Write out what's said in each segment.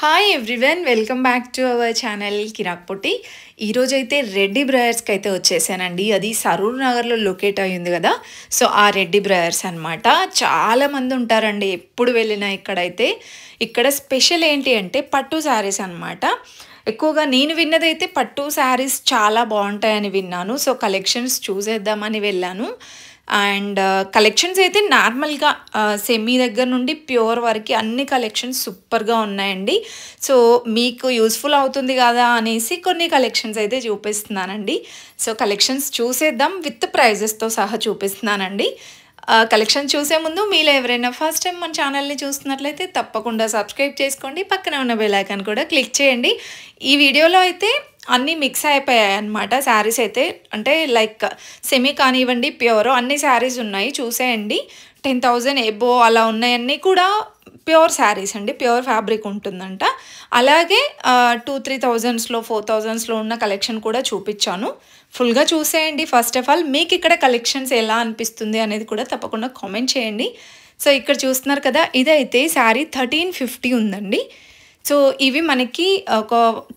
Hi everyone welcome back to our channel Kirak Potti. ఈరోజైతే రెడ్డి బ్రదర్స్కి అయితే వచ్చేసానండి. అది సరూర్ నగర్లో లొకేట్ అయ్యింది కదా. సో ఆ రెడ్డి బ్రదర్స్ అనమాట. చాలామంది ఉంటారండి ఎప్పుడు వెళ్ళినా ఇక్కడైతే. ఇక్కడ స్పెషల్ ఏంటి అంటే పట్టు శారీస్ అనమాట. ఎక్కువగా నేను విన్నదైతే పట్టు శారీస్ చాలా బాగుంటాయని విన్నాను. సో కలెక్షన్స్ చూసేద్దామని వెళ్ళాను. అండ్ కలెక్షన్స్ అయితే నార్మల్గా సెమీ దగ్గర నుండి ప్యూర్ వరకు అన్ని కలెక్షన్స్ సూపర్గా ఉన్నాయండి. సో మీకు యూస్ఫుల్ అవుతుంది కదా అనేసి కొన్ని కలెక్షన్స్ అయితే చూపిస్తున్నానండి. సో కలెక్షన్స్ చూసేద్దాం, విత్ ప్రైజెస్తో సహా చూపిస్తున్నానండి. కలెక్షన్ చూసే ముందు మీలో ఎవరైనా ఫస్ట్ టైం మన ఛానల్ని చూస్తున్నట్లయితే తప్పకుండా సబ్స్క్రైబ్ చేసుకోండి, పక్కన ఉన్న బెల్ ఐకాన్ కూడా క్లిక్ చేయండి. ఈ వీడియోలో అయితే అన్నీ మిక్స్ అయిపోయాయి అన్నమాట. శారీస్ అయితే అంటే లైక్ సెమీ కానివ్వండి ప్యూర్ అన్ని శారీస్ ఉన్నాయి, చూసేయండి. 10,000 ఎబో అలా ఉన్నాయన్నీ కూడా ప్యూర్ శారీస్ అండి, ప్యూర్ ఫ్యాబ్రిక్ ఉంటుందంట. అలాగే 2-3,000స్లో 4,000స్లో ఉన్న కలెక్షన్ కూడా చూపించాను. ఫుల్గా చూసేయండి. ఫస్ట్ ఆఫ్ ఆల్ మీకు ఇక్కడ కలెక్షన్స్ ఎలా అనిపిస్తుంది అనేది కూడా తప్పకుండా కామెంట్ చేయండి. సో ఇక్కడ చూస్తున్నారు కదా, ఇదైతే శారీ 1350 ఉందండి. సో ఇవి మనకి ఒక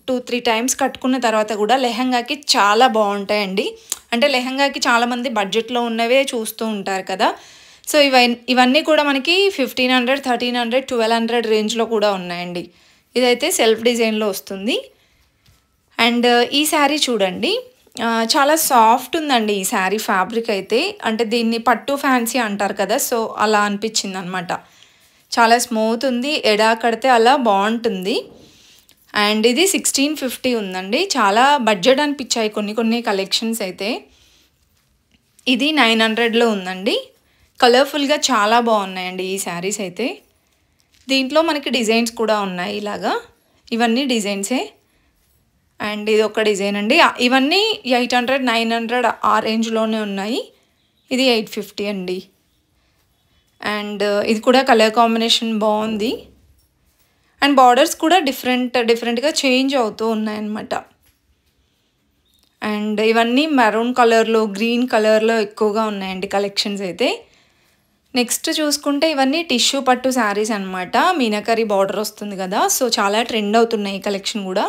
2-3 టైమ్స్ కట్టుకున్న తర్వాత కూడా లెహంగాకి చాలా బాగుంటాయండి. అంటే లెహంగాకి చాలామంది బడ్జెట్లో ఉన్నవే చూస్తూ ఉంటారు కదా. సో ఇవన్నీ కూడా మనకి 1500, 1300, 1200 రేంజ్లో కూడా ఉన్నాయండి. ఇదైతే సెల్ఫ్ డిజైన్లో వస్తుంది. అండ్ ఈ శారీ చూడండి, చాలా సాఫ్ట్ ఉందండి ఈ శారీ ఫ్యాబ్రిక్ అయితే. అంటే దీన్ని పట్టు ఫ్యాన్సీ అంటారు కదా, సో అలా అనిపించింది అనమాట. చాలా స్మూత్ ఉంది, ఎడా కడితే అలా బాగుంటుంది. అండ్ ఇది 1650 ఉందండి. చాలా బడ్జెట్ అనిపించాయి కొన్ని కలెక్షన్స్ అయితే. ఇది 900లో ఉందండి. కలర్ఫుల్గా చాలా బాగున్నాయండి ఈ శారీస్ అయితే. దీంట్లో మనకి డిజైన్స్ కూడా ఉన్నాయి ఇలాగా, ఇవన్నీ డిజైన్సే. అండ్ ఇది ఒక డిజైన్ అండి. ఇవన్నీ 800, 900 ఆ రేంజ్లోనే ఉన్నాయి. ఇది 850 అండి. అండ్ ఇది కూడా కలర్ కాంబినేషన్ బాగుంది. అండ్ బార్డర్స్ కూడా డిఫరెంట్గా చేంజ్ అవుతూ ఉన్నాయన్నమాట. అండ్ ఇవన్నీ మెరూన్ కలర్లో, గ్రీన్ కలర్లో ఎక్కువగా ఉన్నాయండి కలెక్షన్స్ అయితే. నెక్స్ట్ చూసుకుంటే ఇవన్నీ టిష్యూ పట్టు శారీస్ అనమాట. మీనాకరీ బార్డర్ వస్తుంది కదా, సో చాలా ట్రెండ్ అవుతున్నాయి ఈ కలెక్షన్ కూడా.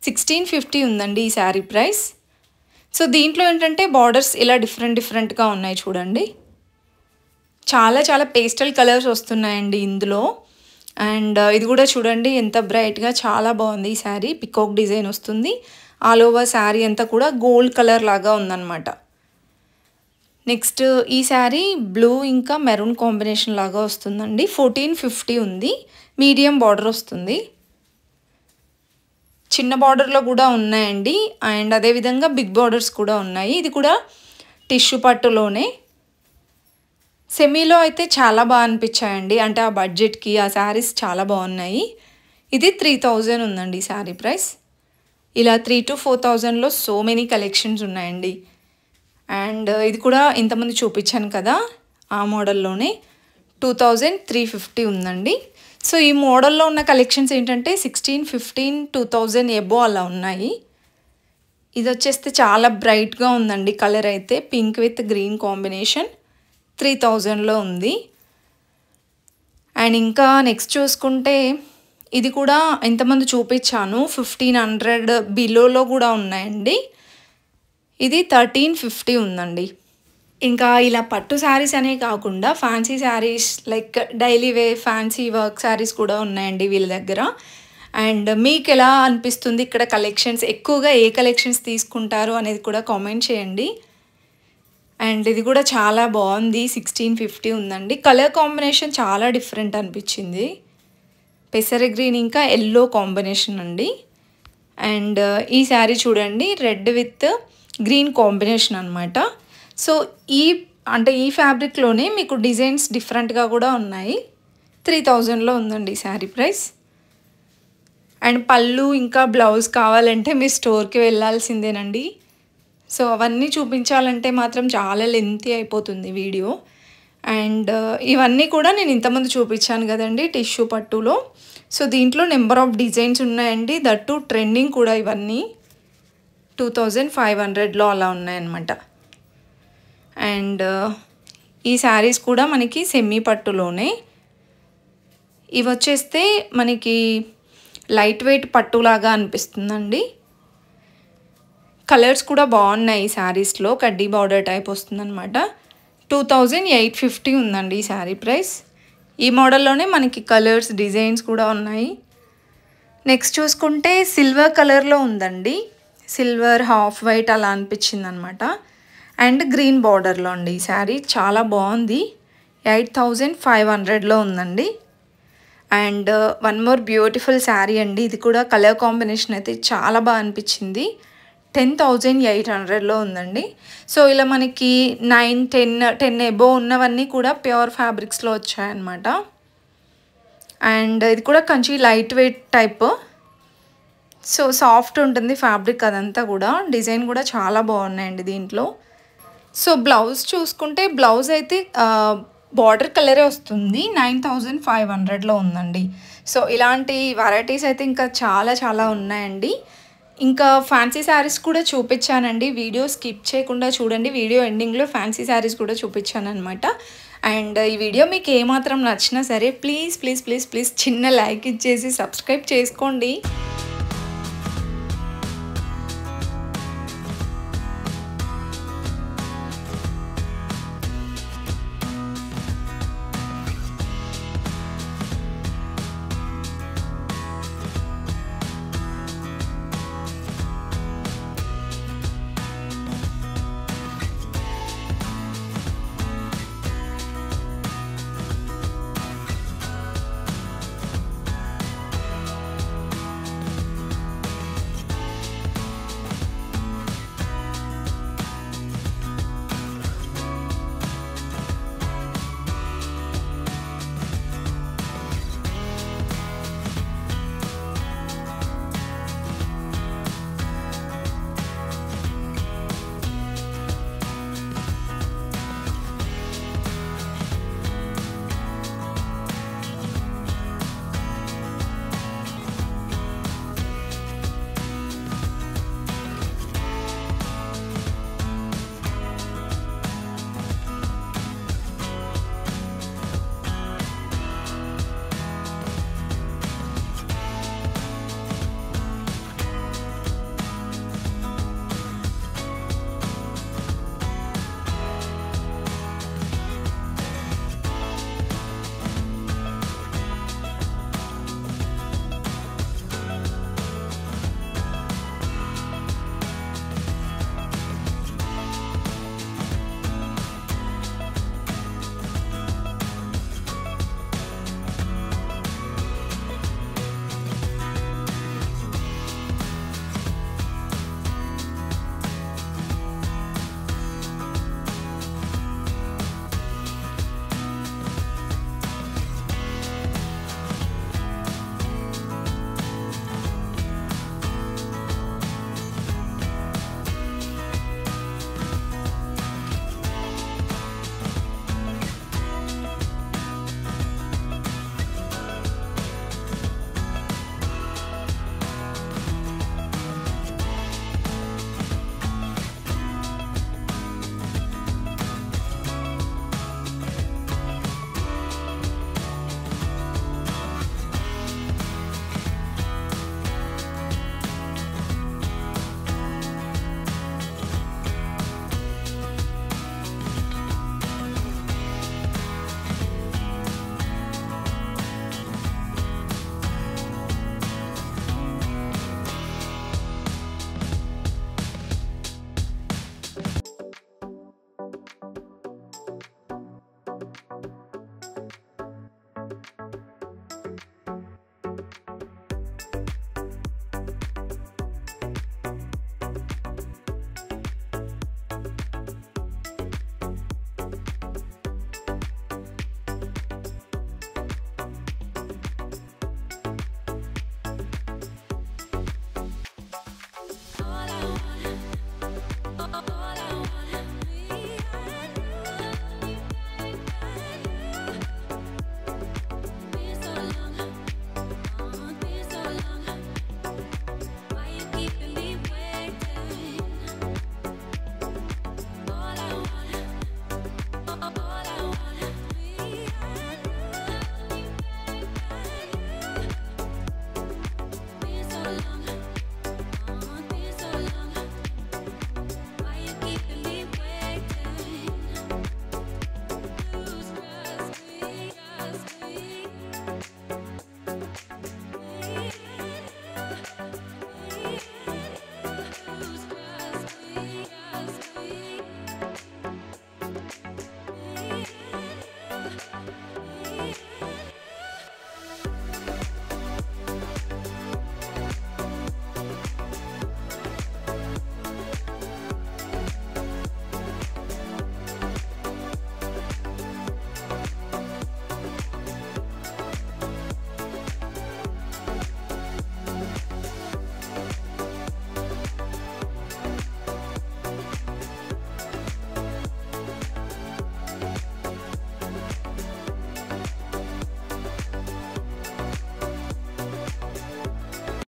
1650 ఉందండి ఈ శారీ ప్రైస్. సో దీంట్లో ఏంటంటే బార్డర్స్ ఇలా డిఫరెంట్గా ఉన్నాయి చూడండి. చాలా పేస్టల్ కలర్స్ వస్తున్నాయండి ఇందులో. అండ్ ఇది కూడా చూడండి ఎంత బ్రైట్గా, చాలా బాగుంది ఈ శారీ. పికాక్ డిజైన్ వస్తుంది. ఆల్ ఓవర్ శారీ అంతా కూడా గోల్డ్ కలర్ లాగా ఉందన్నమాట. నెక్స్ట్ ఈ శారీ బ్లూ ఇంకా మెరూన్ కాంబినేషన్ లాగా వస్తుందండి. 1450 ఉంది. మీడియం బార్డర్ వస్తుంది. చిన్న బార్డర్లో కూడా ఉన్నాయండి. అండ్ అదేవిధంగా బిగ్ బార్డర్స్ కూడా ఉన్నాయి. ఇది కూడా టిష్యూ పట్టులోనే. సెమీలో అయితే చాలా బాగా అనిపించాయండి. అంటే ఆ బడ్జెట్కి ఆ శారీస్ చాలా బాగున్నాయి. ఇది 3000 ఉందండి ఈ శారీ ప్రైస్. ఇలా 3-4,000లో సో మెనీ కలెక్షన్స్ ఉన్నాయండి. అండ్ ఇది కూడా ఇంతమంది చూపించాను కదా, ఆ మోడల్లోనే 2350 ఉందండి. సో ఈ మోడల్లో ఉన్న కలెక్షన్స్ ఏంటంటే 16, 15, 2000 ఎబో అలా ఉన్నాయి. ఇది వచ్చేస్తే చాలా బ్రైట్గా ఉందండి కలర్ అయితే. పింక్ విత్ గ్రీన్ కాంబినేషన్ 3000లో ఉంది. అండ్ ఇంకా నెక్స్ట్ చూసుకుంటే ఇది కూడా ఇంతమంది చూపించాను, 1500 బిలోలో కూడా ఉన్నాయండి. ఇది 1350 ఉందండి. ఇంకా ఇలా పట్టు శారీస్ అనే కాకుండా fancy saris like daily wear fancy work saris కూడా ఉన్నాయండి వీళ్ళ దగ్గర. అండ్ మీకు ఎలా అనిపిస్తుంది ఇక్కడ కలెక్షన్స్, ఎక్కువగా ఏ కలెక్షన్స్ తీసుకుంటారు అనేది కూడా కామెంట్ చేయండి. అండ్ ఇది కూడా చాలా బాగుంది, 1650 ఉందండి. కలర్ కాంబినేషన్ చాలా డిఫరెంట్ అనిపించింది. పెసర గ్రీన్ ఇంకా ఎల్లో కాంబినేషన్ అండి. అండ్ ఈ శారీ చూడండి, రెడ్ విత్ గ్రీన్ కాంబినేషన్ అనమాట. సో ఈ ఫ్యాబ్రిక్లోనే మీకు డిజైన్స్ డిఫరెంట్గా కూడా ఉన్నాయి. 3000లో ఉందండి ఈ శారీ ప్రైస్. అండ్ పళ్ళు ఇంకా బ్లౌజ్ కావాలంటే మీ స్టోర్కి వెళ్ళాల్సిందేనండి. సో అవన్నీ చూపించాలంటే మాత్రం చాలా లెంతీ అయిపోతుంది వీడియో. అండ్ ఇవన్నీ కూడా నేను ఇంతమంది చూపించాను కదండి టిష్యూ పట్టులో. సో దీంట్లో నెంబర్ ఆఫ్ డిజైన్స్ ఉన్నాయండి. దట్టు ట్రెండింగ్ కూడా ఇవన్నీ 2500లో అలా ఉన్నాయన్నమాట. అండ్ ఈ శారీస్ కూడా మనకి సెమీ పట్టులోనే. ఇవి వచ్చేస్తే మనకి లైట్ వెయిట్ పట్టులాగా అనిపిస్తుందండి. కలర్స్ కూడా బాగున్నాయి. ఈ శారీస్లో కడ్డీ బార్డర్ టైప్ వస్తుందన్నమాట. 2850 ఉందండి ఈ శారీ ప్రైస్. ఈ మోడల్లోనే మనకి కలర్స్ డిజైన్స్ కూడా ఉన్నాయి. నెక్స్ట్ చూసుకుంటే సిల్వర్ కలర్లో ఉందండి. సిల్వర్ హాఫ్ వైట్ అలా అనిపించింది అనమాట. అండ్ గ్రీన్ బార్డర్లో అండి ఈ శారీ. చాలా బాగుంది. 8500లో ఉందండి. And one more beautiful sari అండి. ఇది కూడా కలర్ కాంబినేషన్ అయితే చాలా బాగా అనిపించింది. 10800లో ఉందండి. సో ఇలా మనకి 10 ఎబో ఉన్నవన్నీ కూడా ప్యూర్ ఫ్యాబ్రిక్స్లో వచ్చాయన్నమాట. అండ్ ఇది కూడా కొంచెం light weight type. So soft ఉంటుంది ఫ్యాబ్రిక్ అదంతా కూడా. డిజైన్ కూడా చాలా బాగున్నాయండి దీంట్లో. సో బ్లౌజ్ చూసుకుంటే బ్లౌజ్ అయితే బార్డర్ కలరే వస్తుంది. 9500లో ఉందండి. సో ఇలాంటి వెరైటీస్ అయితే ఇంకా చాలా ఉన్నాయండి. ఇంకా ఫ్యాన్సీ శారీస్ కూడా చూపించానండి. వీడియో స్కిప్ చేయకుండా చూడండి. వీడియో ఎండింగ్లో ఫ్యాన్సీ శారీస్ కూడా చూపించాను అనమాట. అండ్ ఈ వీడియో మీకు ఏమాత్రం నచ్చినా సరే ప్లీజ్ చిన్న లైక్ ఇచ్చేసి సబ్స్క్రైబ్ చేసుకోండి.